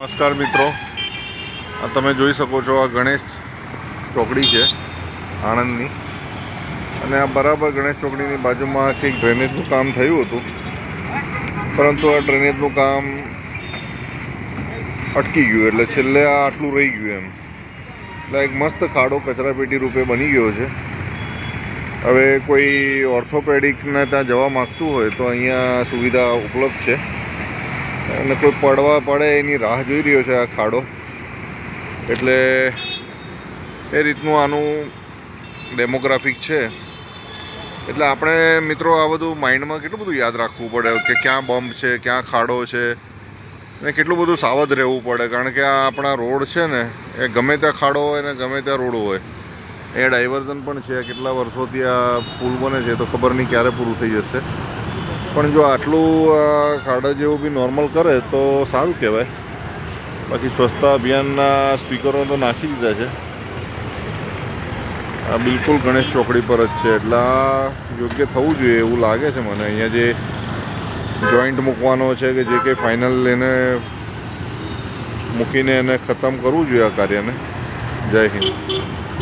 નમસ્કાર મિત્રો, આ તમે જોઈ શકો છો આ ગણેશ ચોકડી છે આણંદની, અને આ બરાબર ગણેશ ચોકડીની બાજુમાં કંઈક ડ્રેનેજનું કામ થયું હતું, પરંતુ આ ડ્રેનેજનું કામ અટકી ગયું એટલે છેલ્લે આ આટલું રહી ગયું એમ. એટલે એક મસ્ત ખાડો કચરાપેટી રૂપે બની ગયો છે. હવે કોઈ ઓર્થોપેડિકને ત્યાં જવા માગતું હોય તો અહીંયા સુવિધા ઉપલબ્ધ છે, અને કોઈ પડે એની રાહ જોઈ રહ્યો છે આ ખાડો. એટલે એ રીતનું આનું ડેમોગ્રાફિક છે. એટલે આપણે મિત્રો આ બધું માઇન્ડમાં કેટલું બધું યાદ રાખવું પડે કે ક્યાં બમ્પ છે, ક્યાં ખાડો છે, અને કેટલું બધું સાવધ રહેવું પડે. કારણ કે આ આપણા રોડ છે ને, એ ગમે ત્યાં ખાડો હોય ને ગમે ત્યાં રોડ હોય. એ ડાયવર્ઝન પણ છે. કેટલા વર્ષોથી આ પુલ બને છે તો ખબર નહીં ક્યારે પૂરું થઈ જશે. પણ જો આટલું ખાડા જેવું બી નોર્મલ કરે તો સારું કહેવાય. બાકી સ્વચ્છતા અભિયાનના સ્પીકરો તો નાખી દીધા છે. આ બિલકુલ ગણેશ ચોકડી પર જ છે, એટલે આ યોગ્ય થવું જોઈએ એવું લાગે છે મને. અહીંયા જે જોઈન્ટ મૂકવાનો છે કે જે કંઈ ફાઇનલ એને મૂકીને એને ખતમ કરવું જોઈએ આ કાર્યને. જય હિન્દ.